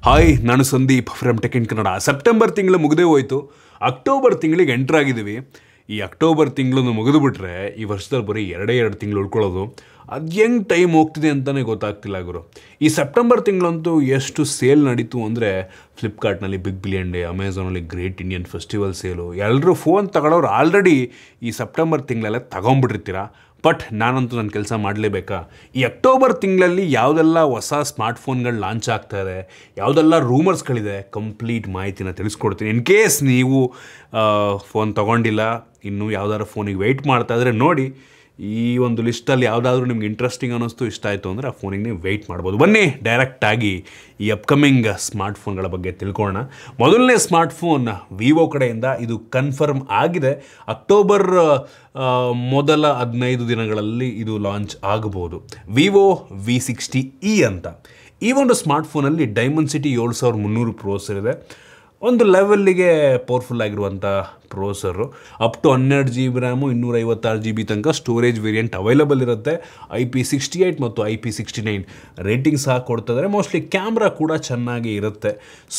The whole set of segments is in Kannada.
ಹಾಯ್, ನಾನು Sandeep from tech in Kannada. September ತಿಂಗಳು ಮುಗಿದೇ ಹೋಯಿತು, ಅಕ್ಟೋಬರ್ ತಿಂಗಳಿಗೆ ಎಂಟರ್ ಆಗಿದ್ದೀವಿ. ಈ ಅಕ್ಟೋಬರ್ ತಿಂಗಳನ್ನು ಮುಗಿದುಬಿಟ್ರೆ ಈ ವರ್ಷದಲ್ಲಿ ಬರೀ ಎರಡು ತಿಂಗಳು ಉಳ್ಕೊಳ್ಳೋದು. ಅದು ಹೆಂಗೆ ಟೈಮ್ ಹೋಗ್ತಿದೆ ಅಂತಲೇ ಗೊತ್ತಾಗ್ತಿಲ್ಲ ಗುರು. ಈ ಸೆಪ್ಟೆಂಬರ್ ತಿಂಗಳಂತೂ ಎಷ್ಟು ಸೇಲ್ ನಡೀತು ಅಂದರೆ, ಫ್ಲಿಪ್ಕಾರ್ಟ್ನಲ್ಲಿ ಬಿಗ್ ಬಿಲಿಯನ್ ಡೇ, ಅಮೆಝಾನಲ್ಲಿ ಗ್ರೇಟ್ ಇಂಡಿಯನ್ ಫೆಸ್ಟಿವಲ್ ಸೇಲು. ಎಲ್ಲರೂ ಫೋನ್ ತಗೊಳ್ಳೋರು ಆಲ್ರೆಡಿ ಈ ಸೆಪ್ಟೆಂಬರ್ ತಿಂಗಳೆಲ್ಲ ತಗೊಂಬಿಟ್ಟಿರ್ತೀರ. ಬಟ್ ನಾನಂತೂ ನನ್ನ ಕೆಲಸ ಮಾಡಲೇಬೇಕಾ? ಈ ಅಕ್ಟೋಬರ್ ತಿಂಗಳಲ್ಲಿ ಯಾವುದೆಲ್ಲ ಹೊಸ ಸ್ಮಾರ್ಟ್ಫೋನ್ಗಳು ಲಾಂಚ್ ಆಗ್ತಾಯಿದೆ, ಯಾವುದೆಲ್ಲ ರೂಮರ್ಸ್ಗಳಿದೆ, ಕಂಪ್ಲೀಟ್ ಮಾಹಿತಿನ ತಿಳಿಸ್ಕೊಡ್ತೀನಿ. ಇನ್ ಕೇಸ್ ನೀವು ಫೋನ್ ತೊಗೊಂಡಿಲ್ಲ, ಇನ್ನೂ ಯಾವುದಾದ್ರು ಫೋನಿಗೆ ವೆಯ್ಟ್ ಮಾಡ್ತಾಯಿದ್ರೆ ನೋಡಿ, ಈ ಒಂದು ಲಿಸ್ಟಲ್ಲಿ ಯಾವುದಾದ್ರೂ ನಿಮ್ಗೆ ಇಂಟ್ರೆಸ್ಟಿಂಗ್ ಅನ್ನಿಸ್ತು, ಇಷ್ಟ ಆಯಿತು ಅಂದರೆ ಆ ಫೋನಿಗೆ ನೀವು ವೆಯ್ಟ್ ಮಾಡ್ಬೋದು. ಬನ್ನಿ ಡೈರೆಕ್ಟಾಗಿ ಈ ಅಪ್ಕಮಿಂಗ್ ಸ್ಮಾರ್ಟ್ಫೋನ್ಗಳ ಬಗ್ಗೆ ತಿಳ್ಕೊಳ್ಳೋಣ. ಮೊದಲನೇ ಸ್ಮಾರ್ಟ್ಫೋನ್ ವಿವೋ ಕಡೆಯಿಂದ ಇದು ಕನ್ಫರ್ಮ್ ಆಗಿದೆ. ಅಕ್ಟೋಬರ್ ಮೊದಲ 15 ದಿನಗಳಲ್ಲಿ ಇದು ಲಾಂಚ್ ಆಗಬಹುದು. ವಿವೋ V60e ಅಂತ. ಈ ಒಂದು ಸ್ಮಾರ್ಟ್ಫೋನಲ್ಲಿ ಡೈಮೆನ್ಸಿಟಿ 7300 ಪ್ರೋಸೆಸರ್ ಇದೆ. ಒಂದು ಲೆವೆಲ್ಲಿಗೆ ಪವರ್ಫುಲ್ ಆಗಿರುವಂಥ processor. Up to 12 GB RAM, 256 GB ತನಕ ಸ್ಟೋರೇಜ್ ವೇರಿಯಂಟ್ ಅವೈಲಬಲ್ ಇರುತ್ತೆ. IP68 ಮತ್ತು IP69 ರೇಟಿಂಗ್ ಸಹ ಕೊಡ್ತಿದ್ದಾರೆ. ಮೋಸ್ಟ್ಲಿ ಕ್ಯಾಮ್ರಾ ಕೂಡ ಚೆನ್ನಾಗಿ ಇರುತ್ತೆ.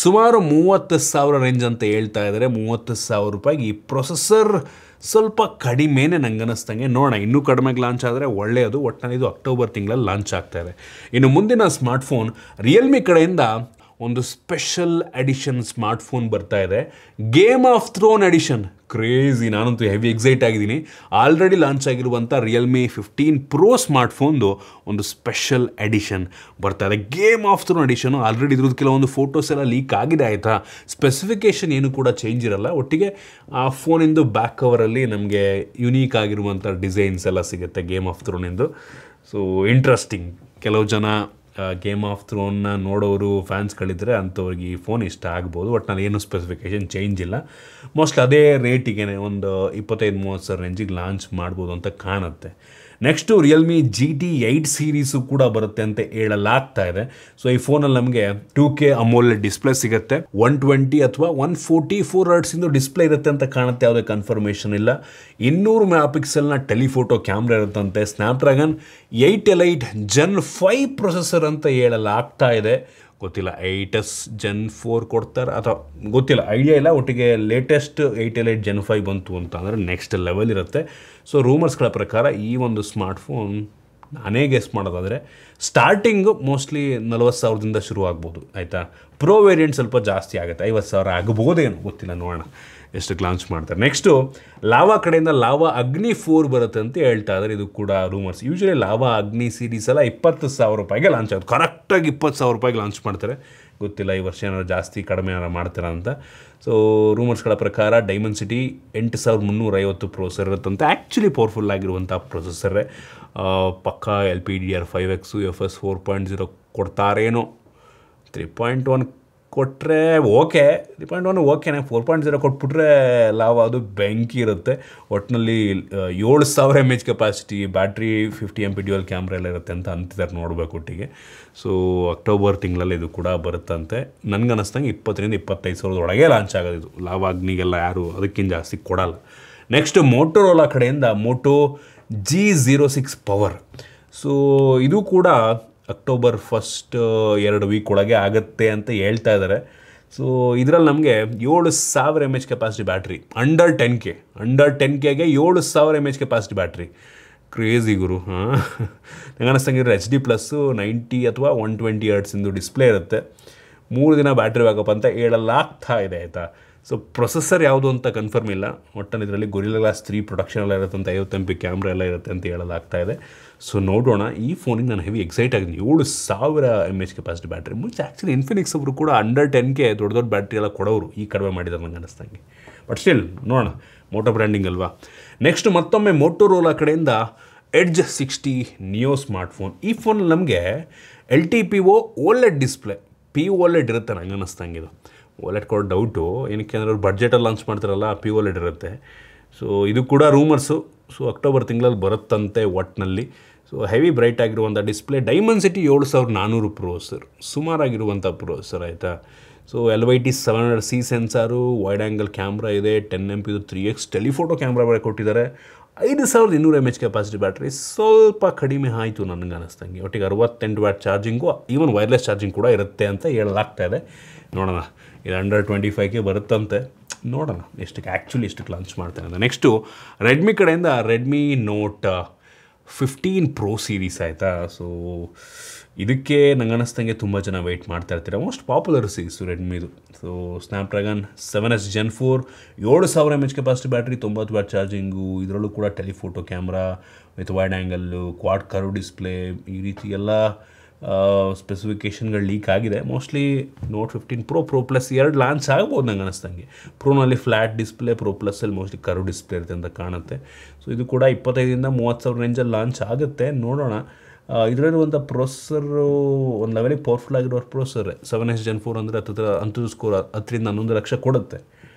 ಸುಮಾರು 30,000 ರೇಂಜ್ ಅಂತ ಹೇಳ್ತಾ ಇದ್ದಾರೆ. 30,000 ರೂಪಾಯಿಗೆ ಈ ಪ್ರೊಸೆಸರ್ ಸ್ವಲ್ಪ ಕಡಿಮೆನೇ ನಂಗೆ ಅನ್ನಿಸ್ತಂಗೆ. ನೋಡೋಣ, ಇನ್ನೂ ಕಡಿಮೆಗೆ ಲಾಂಚ್ ಆದರೆ ಒಳ್ಳೆಯದು. ಒಟ್ಟಿನಲ್ಲಿ ಇದು ಅಕ್ಟೋಬರ್ ತಿಂಗಳಲ್ಲಿ ಲಾಂಚ್ ಆಗ್ತಾಯಿದೆ. ಇನ್ನು ಮುಂದಿನ ಸ್ಮಾರ್ಟ್ಫೋನ್ ರಿಯಲ್ಮಿ ಕಡೆಯಿಂದ ಒಂದು ಸ್ಪೆಷಲ್ ಎಡಿಷನ್ ಸ್ಮಾರ್ಟ್ಫೋನ್ ಬರ್ತಾ ಇದೆ, game of throne edition. Crazy, ನಾನಂತೂ ಹೆವಿ ಎಕ್ಸೈಟ್ ಆಗಿದ್ದೀನಿ. ಆಲ್ರೆಡಿ ಲಾಂಚ್ ಆಗಿರುವಂಥ ರಿಯಲ್ಮಿ 15 ಪ್ರೋ ಸ್ಮಾರ್ಟ್ಫೋನ್ದು ಒಂದು ಸ್ಪೆಷಲ್ ಎಡಿಷನ್ ಬರ್ತಾ ಇದೆ, game of throne edition. Already ಇದ್ರದ್ದು ಕೆಲವೊಂದು ಫೋಟೋಸ್ ಎಲ್ಲ ಲೀಕ್ ಆಗಿದೆ, ಆಯಿತಾ. ಸ್ಪೆಸಿಫಿಕೇಷನ್ ಏನು ಕೂಡ ಚೇಂಜ್ ಇರಲ್ಲ. ಒಟ್ಟಿಗೆ ಆ ಫೋನಿಂದು ಬ್ಯಾಕ್ ಕವರಲ್ಲಿ ನಮಗೆ ಯುನೀಕ್ ಆಗಿರುವಂಥ ಡಿಸೈನ್ಸ್ ಎಲ್ಲ ಸಿಗುತ್ತೆ ಗೇಮ್ ಆಫ್ ಥ್ರೋನಿಂದು. So interesting. ಕೆಲವು ಜನ ಗೇಮ್ ಆಫ್ ಥ್ರೋನ್ನ ನೋಡೋರು ಫ್ಯಾನ್ಸ್ಗಳಿದ್ದರೆ ಅಂಥವ್ರಿಗೆ ಈ ಫೋನ್ ಇಷ್ಟ ಆಗ್ಬೋದು. ಬಟ್ ನಾನು ಏನು ಸ್ಪೆಸಿಫಿಕೇಷನ್ ಚೇಂಜ್ ಇಲ್ಲ. ಮೋಸ್ಟ್ಲಿ ಅದೇ ರೇಟಿಗೆ ಒಂದು 25-30 ರೇಂಜಿಗೆ ಲಾಂಚ್ ಮಾಡ್ಬೋದು ಅಂತ ಕಾಣುತ್ತೆ. ನೆಕ್ಸ್ಟು ರಿಯಲ್ಮಿ GT8 ಸೀರೀಸು ಕೂಡ ಬರುತ್ತೆ ಅಂತ ಹೇಳಲಾಗ್ತಾ ಇದೆ. ಸೊ ಈ ಫೋನಲ್ಲಿ ನಮಗೆ 2K ಅಮೋಲೆಡ್ ಡಿಸ್ಪ್ಲೇ ಸಿಗುತ್ತೆ. 120 ಅಥವಾ 144 ಹರ್ಟ್ಸಿಂದು ಡಿಸ್ಪ್ಲೇ ಇರುತ್ತೆ ಅಂತ ಕಾಣುತ್ತೆ. ಯಾವುದೇ ಕನ್ಫರ್ಮೇಷನ್ ಇಲ್ಲ. 200 ಮೆಗಾಪಿಕ್ಸೆಲ್ನ ಟೆಲಿಫೋಟೋ ಕ್ಯಾಮ್ರಾ ಇರುತ್ತಂತೆ. ಸ್ನ್ಯಾಪ್ಡ್ರ್ಯಾಗನ್ 8 Gen 5 ಪ್ರೊಸೆಸರ್ ಅಂತ ಹೇಳಲಾಗ್ತಾ ಇದೆ. ಗೊತ್ತಿಲ್ಲ, 8s Gen 4 ಕೊಡ್ತಾರೆ ಅಥವಾ ಗೊತ್ತಿಲ್ಲ, ಐಡಿಯಾ ಇಲ್ಲ. ಒಟ್ಟಿಗೆ ಲೇಟೆಸ್ಟ್ 8 Gen 5 ಬಂತು ಅಂತ ಅಂದರೆ ನೆಕ್ಸ್ಟ್ ಲೆವೆಲ್ ಇರುತ್ತೆ. ಸೊ ರೂಮರ್ಸ್ಗಳ ಪ್ರಕಾರ ಈ ಒಂದು ಸ್ಮಾರ್ಟ್ಫೋನ್ ನಾನೇ ಗೆಸ್ ಮಾಡೋದಾದರೆ ಸ್ಟಾರ್ಟಿಂಗು ಮೋಸ್ಟ್ಲಿ 40,000ದಿಂದ ಶುರು ಆಗ್ಬೋದು, ಆಯಿತಾ. ಪ್ರೋ ವೇರಿಯಂಟ್ ಸ್ವಲ್ಪ ಜಾಸ್ತಿ ಆಗುತ್ತೆ, 50,000 ಆಗ್ಬೋದೇನು, ಗೊತ್ತಿಲ್ಲ, ನೋಡೋಣ ಎಷ್ಟಕ್ಕೆ ಲಾಂಚ್ ಮಾಡ್ತಾರೆ. ನೆಕ್ಸ್ಟು ಲಾವಾ ಕಡೆಯಿಂದ ಲಾವಾ ಅಗ್ನಿ 4 ಬರುತ್ತೆ ಅಂತ ಹೇಳ್ತಾ ಇದ್ದಾರೆ. ಇದು ಕೂಡ ರೂಮರ್ಸ್. ಯೂಶ್ವಲಿ ಲಾವಾ ಅಗ್ನಿ ಸೀರೀಸ್ ಎಲ್ಲ 20,000 ರೂಪಾಯಿಗೆ ಲಾಂಚ್ ಆಗುತ್ತೆ. ಕರೆಕ್ಟಾಗಿ 20,000 ರೂಪಾಯಿಗೆ ಲಾಂಚ್ ಮಾಡ್ತಾರೆ. ಗೊತ್ತಿಲ್ಲ ಈ ವರ್ಷ ಏನಾದ್ರು ಜಾಸ್ತಿ ಕಡಿಮೆ ಏನಾರು ಮಾಡ್ತಾರೆ ಅಂತ. ಸೊ ರೂಮರ್ಸ್ಗಳ ಪ್ರಕಾರ ಡೈಮೆನ್ಸಿಟಿ 8350 ಪ್ರೊಸೆಸರ್ ಇರುತ್ತಂತೆ. ಆ್ಯಕ್ಚುಲಿ ಪವರ್ಫುಲ್ ಆಗಿರುವಂಥ ಪ್ರೊಸೆಸರೇ. ಪಕ್ಕಾ LPDDR5X UFS 4.0 ಕೊಡ್ತಾರೇನೋ. 3.1 ಕೊಟ್ಟರೆ ಓಕೆ, 3.1 ಓಕೆನೆ. 4.0 ಕೊಟ್ಬಿಟ್ರೆ ಲಾವಾ ಅದು ಬೆಂಕಿ ಇರುತ್ತೆ. ಒಟ್ಟಿನಲ್ಲಿ 7000 mAh capacity, battery 50 MP dual camera ಎಲ್ಲ ಇರುತ್ತೆ ಅಂತ ಅಂತಿದ್ದಾರೆ. ನೋಡಬೇಕು ಒಟ್ಟಿಗೆ. ಸೊ ಅಕ್ಟೋಬರ್ ತಿಂಗಳಲ್ಲಿ ಇದು ಕೂಡ ಬರುತ್ತಂತೆ. ನನಗನ್ನಿಸ್ತಂಗೆ 20,000-25,000 ಒಳಗೆ ಲಾಂಚ್ ಆಗೋದು ಇದು. ಲಾವಾ ಅಗ್ನಿಗೆಲ್ಲ ಯಾರು ಅದಕ್ಕಿಂತ ಜಾಸ್ತಿ ಕೊಡಲ್ಲ. ನೆಕ್ಸ್ಟ್ ಮೋಟೋರೋಲಾ ಕಡೆಯಿಂದ ಮೋಟೋ G06 ಪವರ್. ಸೊ ಇದು ಕೂಡ ಅಕ್ಟೋಬರ್ 1 2 ವೀಕ್ ಒಳಗೆ ಆಗುತ್ತೆ ಅಂತ ಹೇಳ್ತಾ ಇದ್ದಾರೆ. ಸೊ ಇದರಲ್ಲಿ ನಮಗೆ 7000 mAh capacity battery, under 10K 10Kಗೆ 7000 mAh ಕೆಪಾಸಿಟಿ ಬ್ಯಾಟ್ರಿ. ಕ್ರೇಜಿ ಗುರು. ನಂಗೆ ಅನ್ನಿಸ್ತಂಗಿದ್ರೆ HD+ 90 ಅಥವಾ 120 ಹರ್ಟ್ಸಿಂದು ಡಿಸ್ಪ್ಲೇ ಇರುತ್ತೆ. 3 ದಿನ ಬ್ಯಾಟ್ರಿ ಬ್ಯಾಕಪ್ ಅಂತ ಹೇಳಲಾಗ್ತಾ ಇದೆ, ಆಯಿತಾ. ಸೊ ಪ್ರೊಸೆಸರ್ ಯಾವುದು ಅಂತ ಕನ್ಫರ್ಮ್ ಇಲ್ಲ. ಒಟ್ಟಲ್ಲಿ ಇದರಲ್ಲಿ ಗೊರಿಲ್ಲಾ ಗ್ಲಾಸ್ 3 ಪ್ರೊಡಕ್ಷನ್ ಎಲ್ಲ ಇರುತ್ತೆ ಅಂತ, 50 MP ಕ್ಯಾಮ್ರಾ ಎಲ್ಲ ಇರುತ್ತೆ ಅಂತ ಹೇಳಲಾಗ್ತಾ ಇದೆ. ಸೊ ನೋಡೋಣ. ಈ ಫೋನಿಗೆ ನಾನು ಹೆವಿ ಎಕ್ಸೈಟ್ ಆಗಿದ್ದೀನಿ. 7000 mAh ಕೆಪಾಸಿಟಿ ಬ್ಯಾಟ್ರಿ. ಮುಂಚೆ ಆ್ಯಕ್ಚುಲಿ ಇನ್ಫಿನಿಕ್ಸ್ ಅವರು ಕೂಡ ಅಂಡರ್ 10K ದೊಡ್ಡ ಬ್ಯಾಟ್ರಿ ಎಲ್ಲ ಕೊಡೋರು, ಈ ಕಡಿಮೆ ಮಾಡಿದ್ದಾರೆ ನಂಗೆ ಅನ್ನಿಸ್ತಂಗೆ. ಬಟ್ ಸ್ಟಿಲ್ ನೋಡೋಣ, ಮೋಟೋ ಬ್ರ್ಯಾಂಡಿಂಗ್ ಅಲ್ವಾ. ನೆಕ್ಸ್ಟ್ ಮತ್ತೊಮ್ಮೆ ಮೋಟೋರೋಲಾ ಕಡೆಯಿಂದ ಎಡ್ಜ್ 60 ನಿಯೋ ಸ್ಮಾರ್ಟ್ಫೋನ್. ಈ ಫೋನಲ್ಲಿ ನಮಗೆ LTPO OLED ಡಿಸ್ಪ್ಲೇ, POLED ಇರುತ್ತೆ ನಂಗೆ ಅನ್ನಿಸ್ತಂಗೆ. ಇದು OLED ಕೊಡೋ ಡೌಟು, ಏನಕ್ಕೆ ಅಂದರೆ ಅವ್ರು ಬಡ್ಜೆಟಲ್ಲಿ ಲಾಂಚ್ ಮಾಡ್ತಾರಲ್ಲ, POLED ಇರುತ್ತೆ. ಸೊ ಇದು ಕೂಡ ರೂಮರ್ಸು. ಸೊ ಅಕ್ಟೋಬರ್ ತಿಂಗಳಲ್ಲಿ ಬರುತ್ತಂತೆ ಒಟ್ಟಿನಲ್ಲಿ. ಸೊ ಹೆವಿ ಬ್ರೈಟ್ ಆಗಿರುವಂಥ ಡಿಸ್ಪ್ಲೇ, ಡೈಮೆನ್ಸಿಟಿ 7400 ಪ್ರೋಸೆಸರ್, ಸುಮಾರಾಗಿರುವಂಥ ಪ್ರೋಸೆಸರ್, ಆಯಿತಾ. So LYT 700C sensor, wide angle camera ಇದೆ, 10 MP 3x ಟೆಲಿಫೋಟೋ ಕ್ಯಾಮ್ರಾ ಬೇರೆ ಕೊಟ್ಟಿದ್ದಾರೆ. 5200 mAh ಕೆಪಾಸಿಟಿ ಬ್ಯಾಟ್ರಿ ಸ್ವಲ್ಪ ಕಡಿಮೆ ಆಯಿತು ನನಗೆ ಅನ್ನಿಸ್ತಂಗೆ. ಒಟ್ಟಿಗೆ 68 watt charging, even wireless charging ಕೂಡ ಇರುತ್ತೆ ಅಂತ ಹೇಳಲಾಗ್ತಾ ಇದೆ. ನೋಡೋಣ, ಇದು ಅಂಡರ್ 25ಗೆ ಬರುತ್ತಂತೆ. ನೋಡೋಣ ಎಷ್ಟಕ್ಕೆ ಲಾಂಚ್ ಮಾಡ್ತಾನೆ ಅಂತ. ನೆಕ್ಸ್ಟು ರೆಡ್ಮಿ ಕಡೆಯಿಂದ ರೆಡ್ಮಿ ನೋಟ್ 15 ಪ್ರೋ ಸೀರೀಸ್ ಆಯಿತಾ. ಸೊ ಇದಕ್ಕೆ ನಂಗೆ ಅನ್ನಿಸ್ತಂಗೆ ತುಂಬ ಜನ ವೆಯ್ಟ್ ಮಾಡ್ತಾ ಇರ್ತೀರ. ಮೋಸ್ಟ್ ಪಾಪ್ಯುಲರ್ ಸೀರೀಸು ರೆಡ್ಮಿದು. So Snapdragon 7S Gen 4 7000 mAh capacity battery, 90 watt charging. ಇದರಲ್ಲೂ ಕೂಡ telephoto camera with wide angle, quad curve display, ಈ ರೀತಿ ಎಲ್ಲ ಸ್ಪೆಸಿಫಿಕೇಷನ್ಗಳು ಲೀಕ್ ಆಗಿದೆ. Mostly note 15 pro plus 2 launch ಆಗ್ಬೋದು ನಂಗೆ ಅನ್ನಿಸ್ತಂಗೆ. ಪ್ರೋನಲ್ಲಿ ಫ್ಲ್ಯಾಟ್ ಡಿಸ್ಪ್ಲೇ, ಪ್ರೋ ಪ್ಲಸ್ಸಲ್ಲಿ ಮೋಸ್ಟ್ಲಿ ಕರ್ವ್ ಡಿಸ್ಪ್ಲೇ ಇರುತ್ತೆ ಅಂತ ಕಾಣುತ್ತೆ. ಸೊ ಇದು ಕೂಡ 25ರಿಂದ 30,000 ರೇಂಜಲ್ಲಿ ಲಾಂಚ್ ಆಗುತ್ತೆ, ನೋಡೋಣ. ಇದರಲ್ಲಿರುವಂಥ ಪ್ರೊಸೆಸರು ಒಂದು ಲೆವೆಲಿಗೆ ಪವರ್ಫುಲ್ ಆಗಿರೋ ಪ್ರೊಸೆಸರ್ 7S Gen 4 ಅಂದರೆ ಅಂಥದ್ದು ಸ್ಕೋರ್ 10ರಿಂದ 11 ಲಕ್ಷ ಕೊಡುತ್ತೆ.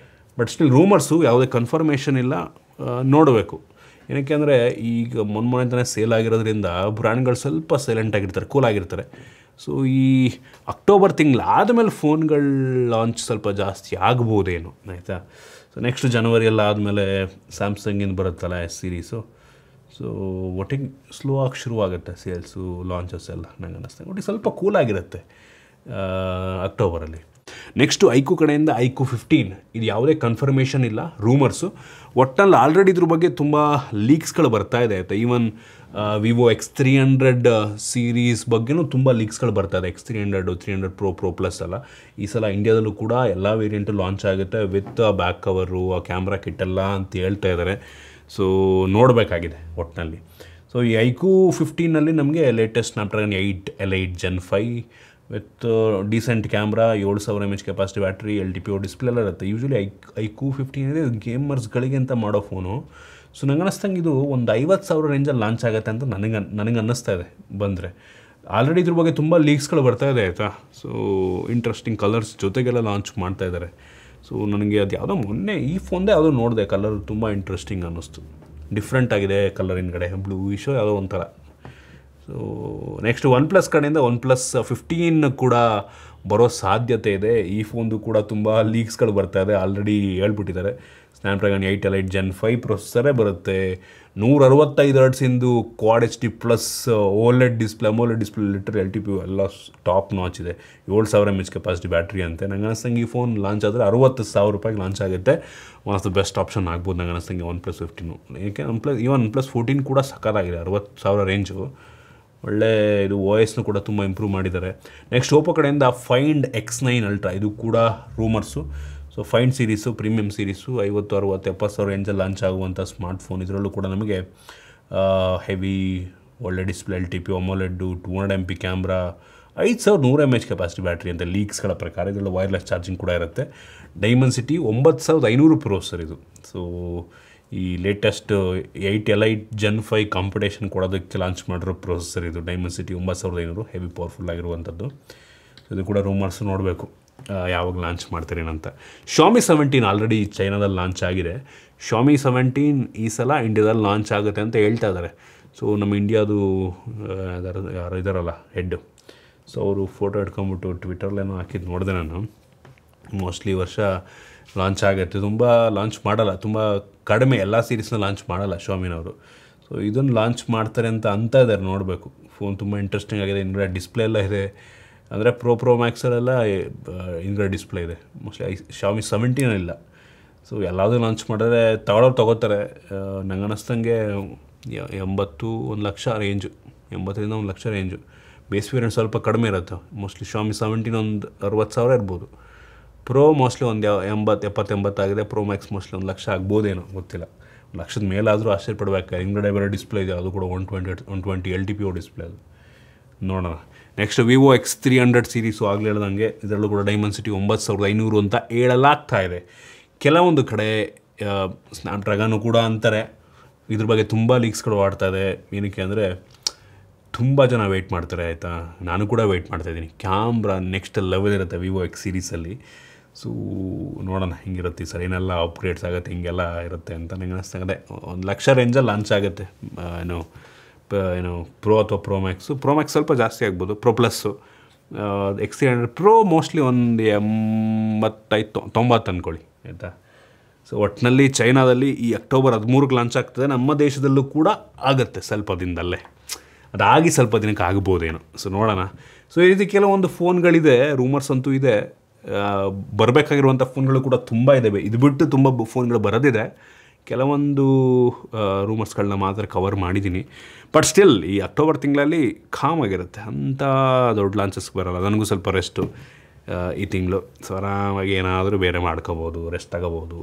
ಬಟ್ ಸ್ಟಿಲ್ ರೂಮರ್ಸು, ಯಾವುದೇ ಕನ್ಫರ್ಮೇಷನ್ ಇಲ್ಲ, ನೋಡಬೇಕು. ಏನಕ್ಕೆ ಅಂದರೆ ಈಗ ಮೊನ್ನೆ ಅಂತಲೇ ಸೇಲ್ ಆಗಿರೋದ್ರಿಂದ ಬ್ರ್ಯಾಂಡ್ಗಳು ಸ್ವಲ್ಪ ಸೈಲೆಂಟಾಗಿರ್ತಾರೆ, ಕೂಲ್ ಆಗಿರ್ತಾರೆ. ಸೊ ಈ ಅಕ್ಟೋಬರ್ ತಿಂಗಳಾದಮೇಲೆ ಫೋನ್ಗಳ ಲಾಂಚ್ ಸ್ವಲ್ಪ ಜಾಸ್ತಿ ಆಗ್ಬೋದೇನು, ಆಯಿತಾ. ಸೊ ನೆಕ್ಸ್ಟ್ ಜನವರಿಯೆಲ್ಲ ಆದಮೇಲೆ ಸ್ಯಾಮ್ಸಂಗಿಂದ ಬರುತ್ತಲ್ಲ ಎಸ್ ಸೀರೀಸು. ಸೊ ಒಟ್ಟಿಗೆ ಸ್ಲೋ ಆಗಿ ಶುರುವಾಗುತ್ತೆ ಸೇಲ್ಸು, ಲಾಂಚಸ್ ಎಲ್ಲ ನಂಗೆ ಅನ್ನಿಸ್ತಂಗೆ. ಒಟ್ಟಿಗೆ ಸ್ವಲ್ಪ ಕೂಲಾಗಿರುತ್ತೆ ಅಕ್ಟೋಬರಲ್ಲಿ. ನೆಕ್ಸ್ಟು ಐಕು ಕಡೆಯಿಂದ ಐಕು 15, ಇದು ಯಾವುದೇ ಕನ್ಫರ್ಮೇಷನ್ ಇಲ್ಲ, ರೂಮರ್ಸು. ಒಟ್ಟಲ್ಲಿ ಆಲ್ರೆಡಿ ಇದ್ರ ಬಗ್ಗೆ ತುಂಬ ಲೀಕ್ಸ್ಗಳು ಬರ್ತಾ ಇದೆ ಆಯಿತಾ. ಈವನ್ ವಿವೋ X300 ಸೀರೀಸ್ ಬಗ್ಗೆನೂ ತುಂಬ ಲೀಕ್ಸ್ಗಳು ಬರ್ತಾ ಇದೆ. X300, 300 ಪ್ರೋ ಪ್ಲಸ್ ಎಲ್ಲ ಈ ಸಲ ಇಂಡಿಯಾದಲ್ಲೂ ಕೂಡ ಎಲ್ಲ ವೇರಿಯಂಟು ಲಾಂಚ್ ಆಗುತ್ತೆ ವಿತ್ ಬ್ಯಾಕ್ ಕವರು, ಕ್ಯಾಮ್ರಾ ಕಿಟ್ಟೆಲ್ಲ ಅಂತ ಹೇಳ್ತಾ ಇದ್ದಾರೆ. ಸೊ ನೋಡಬೇಕಾಗಿದೆ ಒಟ್ಟಿನಲ್ಲಿ. ಸೊ ಈ ಐಕು 15ನಲ್ಲಿ ನಮಗೆ latest Snapdragon 8 L8 Gen 5 with decent camera, 7000 mAh capacity battery, LTPO display ಎಲ್ಲ ಇರುತ್ತೆ. ಯೂಶ್ವಲಿ ಐಕು 15 ಇದೆ ಗೇಮರ್ಸ್ಗಳಿಗೆ ಅಂತ ಮಾಡೋ ಫೋನು. ಸೊ ನಂಗೆ ಅನ್ನಿಸ್ತಂಗೆ ಇದು ಒಂದು 50,000 ರೇಂಜಲ್ಲಿ ಲಾಂಚ್ ಆಗುತ್ತೆ ಅಂತ ನನಗೆ ಅನ್ನಿಸ್ತಾ ಇದೆ ಬಂದರೆ. ಆಲ್ರೆಡಿ ಇದ್ರ ಬಗ್ಗೆ ತುಂಬ ಲೀಕ್ಸ್ಗಳು ಬರ್ತಾ ಇದೆ ಆಯಿತಾ. ಸೊ ಇಂಟ್ರೆಸ್ಟಿಂಗ್ ಕಲರ್ಸ್ ಜೊತೆಗೆಲ್ಲ ಲಾಂಚ್ ಮಾಡ್ತಾ ಇದ್ದಾರೆ. ಸೊ ನನಗೆ ಅದು ಯಾವುದೋ ಮೊನ್ನೆ ಈ ಫೋನ್ದೇ ಯಾವುದೋ ನೋಡಿದೆ, ಕಲರ್ ತುಂಬ ಇಂಟ್ರೆಸ್ಟಿಂಗ್ ಅನ್ನಿಸ್ತು, ಡಿಫ್ರೆಂಟ್ ಆಗಿದೆ ಕಲರ್ ಹಿಂದ್ಗಡೆ, ಬ್ಲೂಯಿಶೋ ಯಾವುದೋ ಒಂಥರ. ಸೊ ನೆಕ್ಸ್ಟ್ OnePlus ಕಡೆಯಿಂದ OnePlus 15 ಕೂಡ ಬರೋ ಸಾಧ್ಯತೆ ಇದೆ. ಈ ಫೋನ್ದು ಕೂಡ ತುಂಬ ಲೀಕ್ಸ್ಗಳು ಬರ್ತಾ ಇದೆ, ಆಲ್ರೆಡಿ ಹೇಳ್ಬಿಟ್ಟಿದ್ದಾರೆ. ಸ್ನ್ಯಾಪ್ಡ್ರ್ಯಾಗನ್ 8 L8 Gen 5 ಪ್ರೊಸೆಸರೇ ಬರುತ್ತೆ, 165 ಹರ್ಟ್ಸಿಂದು quad HD plus OLED display ಲಿಟರ್ LTPO ಎಲ್ಲ ಟಾಪ್ ನಾಚ್ ಇದೆ. 7000 mAh ಕೆಪಾಸಿಟಿ ಬ್ಯಾಟ್ರಿ ಅಂತೆ. ನಂಗೆ ಅನ್ನಿಸ್ತಂಗೆ ಈ ಫೋನ್ ಲಾಂಚ್ ಆದರೆ 60,000 ರೂಪಾಯಿಗೆ ಲಾಂಚ್ ಆಗುತ್ತೆ. One of the best option ಆಗ್ಬೋದು ನಂಗೆ ಅನ್ನಿಸ್ತಂಗೆ OnePlus 15. ಏಕೆ OnePlus 14 ಕೂಡ ಸಕ್ಕತ್ತಾಗಿದೆ, 60,000 ರೇಂಜು. ಒಳ್ಳೆ ಇದು OSನೂ ಕೂಡ ತುಂಬ ಇಂಪ್ರೂವ್ ಮಾಡಿದ್ದಾರೆ. ನೆಕ್ಸ್ಟ್ ಓಪೋ ಕಡೆಯಿಂದ Find X9 Ultra, ಇದು ಕೂಡ rumours. So Find series, premium series, 50, 60, 70,000 ರೇಂಜಲ್ಲಿ ಲಾಂಚ್ ಆಗುವಂಥ ಸ್ಮಾರ್ಟ್ಫೋನ್. ಇದರಲ್ಲೂ ಕೂಡ ನಮಗೆ ಹೆವಿ ಒಳ್ಳೆ display, LTPO, AMOLED, 200 MP camera, 5100 mAh capacity battery ಅಂತ ಲೀಕ್ಸ್ಗಳ ಪ್ರಕಾರ. ಇದರಲ್ಲಿ ವೈರ್ಲೆಸ್ ಚಾರ್ಜಿಂಗ್ ಕೂಡ ಇರುತ್ತೆ. Dimensity 9500 ಪ್ರೊಸೆಸರ್ ಇದು. ಸೊ ಈ ಲೇಟೆಸ್ಟ್ 8 L8 Gen 5 ಕಾಂಪಿಟೇಷನ್ ಕೊಡೋದಕ್ಕೆ ಲಾಂಚ್ ಮಾಡಿರೋ ಪ್ರೊಸೆಸರ್ ಇದು. Dimensity 9500, ಹೆವಿ ಪವರ್ಫುಲ್ ಆಗಿರುವಂಥದ್ದು. ಇದು ಕೂಡ ರೂಮರ್ಸ್, ನೋಡಬೇಕು ಯಾವಾಗ ಲಾಂಚ್ ಮಾಡ್ತೀರೇನಂತ. Xiaomi 17 ಆಲ್ರೆಡಿ ಚೈನಾದಲ್ಲಿ ಲಾಂಚ್ ಆಗಿದೆ. Xiaomi 17 ಈ ಸಲ ಇಂಡಿಯಾದಲ್ಲಿ ಲಾಂಚ್ ಆಗುತ್ತೆ ಅಂತ ಹೇಳ್ತಾ ಇದ್ದಾರೆ. ಸೊ ನಮ್ಮ ಇಂಡಿಯಾದು ಯಾರು ಇದ್ದಾರಲ್ಲ ಹೆಡ್ಡು, ಸೊ ಅವರು ಫೋಟೋ ಇಟ್ಕೊಂಬಿಟ್ಟು ಟ್ವಿಟರ್ಲೇನೋ ಹಾಕಿದ್ದು ನೋಡಿದೆ ನಾನು. ಮೋಸ್ಟ್ಲಿ ಈ ವರ್ಷ ಲಾಂಚ್ ಆಗುತ್ತೆ. ತುಂಬ ಲಾಂಚ್ ಮಾಡಲ್ಲ, ತುಂಬ ಕಡಿಮೆ, ಎಲ್ಲ ಸೀರೀಸ್ನ ಲಾಂಚ್ ಮಾಡಲ್ಲ Xiaomiನವರು. ಸೊ ಇದನ್ನು ಲಾಂಚ್ ಮಾಡ್ತಾರೆ ಅಂತ ಇದ್ದಾರೆ, ನೋಡಬೇಕು. ಫೋನ್ ತುಂಬ ಇಂಟ್ರೆಸ್ಟಿಂಗ್ ಆಗಿದೆ. ಹಿಂದ್ಗಡೆ ಡಿಸ್ಪ್ಲೇ ಎಲ್ಲ ಇದೆ, ಅಂದರೆ ಪ್ರೋ ಮ್ಯಾಕ್ಸಲ್ಲೆಲ್ಲ ಹಿಂದ್ಗಡೆ ಡಿಸ್ಪ್ಲೇ ಇದೆ. ಮೋಸ್ಟ್ಲಿ Xiaomi 17 ಇಲ್ಲ. ಸೊ ಎಲ್ಲಾದರೂ ಲಾಂಚ್ ಮಾಡಿದ್ರೆ ತಗೋತಾರೆ. ನಂಗೆ ಅನ್ನಿಸ್ತಂಗೆ 80, 1 ಲಕ್ಷ ರೇಂಜು, 80ರಿಂದ 1 ಲಕ್ಷ ರೇಂಜು. ಬೇಸ್ ವೇರಿಯಂಟ್ ಸ್ವಲ್ಪ ಕಡಿಮೆ ಇರುತ್ತೆ. ಮೋಸ್ಟ್ಲಿ Xiaomi 17 ಒಂದು 60,000 ಇರ್ಬೋದು. ಪ್ರೋ ಮೋಸ್ಟ್ಲಿ ಒಂದು 80 ಆಗಿದೆ. ಪ್ರೋ ಮ್ಯಾಕ್ಸ್ ಮೋಸ್ಟ್ಲಿ 1 ಲಕ್ಷ ಆಗ್ಬೋದೇನೋ, ಗೊತ್ತಿಲ್ಲ. 1 ಲಕ್ಷದ ಮೇಲಾದರೂ ಆಶ್ಚರ್ಯಪಡಬೇಕು. ಹಿಂದ್ಗಡೆ ಬೇರೆ ಡಿಸ್ಪ್ಲೇ ಇದೆ, ಅದು ಕೂಡ 120 LTPO ಡಿಸ್ಪ್ಲೇ ಅದು. ನೋಡೋಣ. ನೆಕ್ಸ್ಟ್ ವಿವೋ X300 ಸೀರೀಸು ಆಗಲೇ ಹೇಳ್ದಂಗೆ ಇದರಲ್ಲೂ ಕೂಡ Dimensity 9500 ಅಂತ ಹೇಳಲಾಗ್ತಾ ಇದೆ. ಕೆಲವೊಂದು ಕಡೆ ಸ್ನ್ಯಾಪ್ಡ್ರ್ಯಾಗನ್ನು ಕೂಡ ಅಂತಾರೆ. ಇದ್ರ ಬಗ್ಗೆ ತುಂಬ ಲೀಕ್ಸ್ಗಳು ಆಡ್ತಾ ಇದೆ. ಏನಕ್ಕೆ ಅಂದರೆ ತುಂಬ ಜನ ವೆಯ್ಟ್ ಮಾಡ್ತಾರೆ ಆಯಿತಾ. ನಾನು ಕೂಡ ವೆಯ್ಟ್ ಮಾಡ್ತಾಯಿದ್ದೀನಿ. ಕ್ಯಾಮ್ರಾ ನೆಕ್ಸ್ಟ್ ಲೆವೆಲ್ ಇರುತ್ತೆ ವಿವೋ X ಸೀರೀಸಲ್ಲಿ. ಸೊ ನೋಡೋಣ ಹಿಂಗಿರುತ್ತೆ ಸರ್, ಏನೆಲ್ಲ ಅಪ್ಗ್ರೇಡ್ಸ್ ಆಗುತ್ತೆ, ಹಿಂಗೆಲ್ಲ ಇರುತ್ತೆ ಅಂತ ನನಗೆ ಅನ್ನಿಸ್ತಾಗಿದೆ. 1 ಲಕ್ಷ ರೇಂಜಲ್ಲಿ ಲಾಂಚ್ ಆಗುತ್ತೆ. ಏನು ಪ್ರೋ ಅಥವಾ ಪ್ರೋ ಮ್ಯಾಕ್ಸ್ ಸ್ವಲ್ಪ ಜಾಸ್ತಿ ಆಗ್ಬೋದು. Pro plus X300 pro mostly ಒಂದು 85-90 ಅಂದ್ಕೊಳ್ಳಿ ಆಯಿತಾ. ಸೊ ಒಟ್ಟಿನಲ್ಲಿ ಚೈನಾದಲ್ಲಿ ಈ ಅಕ್ಟೋಬರ್ 13ಕ್ಕೆ ಲಾಂಚ್ ಆಗ್ತದೆ, ನಮ್ಮ ದೇಶದಲ್ಲೂ ಕೂಡ ಆಗುತ್ತೆ ಸ್ವಲ್ಪ ದಿನದಲ್ಲೇ, ಅದಾಗಿ ಸ್ವಲ್ಪ ದಿನಕ್ಕೆ ಆಗ್ಬೋದೇನೋ. ಸೊ ನೋಡೋಣ. ಸೊ ಈ ರೀತಿ ಕೆಲವೊಂದು ಫೋನ್ಗಳಿದೆ, ರೂಮರ್ಸ್ ಅಂತೂ ಇದೆ, ಬರಬೇಕಾಗಿರುವಂಥ ಫೋನ್ಗಳು ಕೂಡ ತುಂಬ ಇದ್ದಾವೆ. ಇದು ಬಿಟ್ಟು ತುಂಬ ಫೋನ್ಗಳು ಬರೋದಿದೆ, ಕೆಲವೊಂದು ರೂಮರ್ಸ್ಗಳನ್ನ ಮಾತ್ರ ಕವರ್ ಮಾಡಿದ್ದೀನಿ. ಬಟ್ ಸ್ಟಿಲ್ ಈ ಅಕ್ಟೋಬರ್ ತಿಂಗಳಲ್ಲಿ ಕಾಮ್ ಆಗಿರುತ್ತೆ, ಅಂಥ ದೊಡ್ಡ ಲಾಂಚಸ್ ಬರೋಲ್ಲ. ನನಗೂ ಸ್ವಲ್ಪ ರೆಸ್ಟು ಈ ತಿಂಗಳು. ಸೊ ಆರಾಮಾಗಿ ಏನಾದರೂ ಬೇರೆ ಮಾಡ್ಕೋಬೋದು, ರೆಸ್ಟ್ ತಗೋಬೋದು.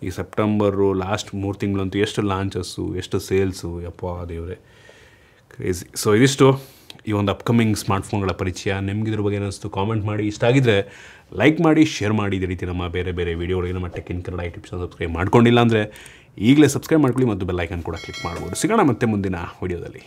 ಈ ಸೆಪ್ಟೆಂಬರು ಲಾಸ್ಟ್ 3 ತಿಂಗಳಂತೂ ಎಷ್ಟು ಲಾಂಚಸ್ಸು, ಎಷ್ಟು ಸೇಲ್ಸು, ಯಪ್ಪ ದೇವ್ರೆ, ಕ್ರೇಜಿ. ಸೊ ಇದಿಷ್ಟು ಈ ಒಂದು ಅಪ್ಕಮಿಂಗ್ ಸ್ಮಾರ್ಟ್ಫೋನ್ಗಳ ಪರಿಚಯ. ನಿಮಗಿದ್ರ ಬಗ್ಗೆ ಏನಿಸ್ತು ಕಾಮೆಂಟ್ ಮಾಡಿ. ಇಷ್ಟ ಆಗಿದ್ದರೆ ಲೈಕ್ ಮಾಡಿ, ಶೇರ್ ಮಾಡಿ. ಇದೇ ರೀತಿ ನಮ್ಮ ಬೇರೆ ಬೇರೆ ವೀಡಿಯೋಗಳಿಗೆ ನಮ್ಮ tech in Kannada tips subscribe ಮಾಡ್ಕೊಂಡಿಲ್ಲ ಅಂದರೆ ಈಗಲೇ ಸಬ್ಸ್ಕ್ರೈಬ್ ಮಾಡ್ಕೊಳ್ಳಿ ಮತ್ತು ಬೆಲ್ ಐಕನ್ ಕೂಡ ಕ್ಲಿಕ್ ಮಾಡ್ಬೋದು. ಸಿಗೋಣ ಮತ್ತೆ ಮುಂದಿನ ವೀಡಿಯೋದಲ್ಲಿ.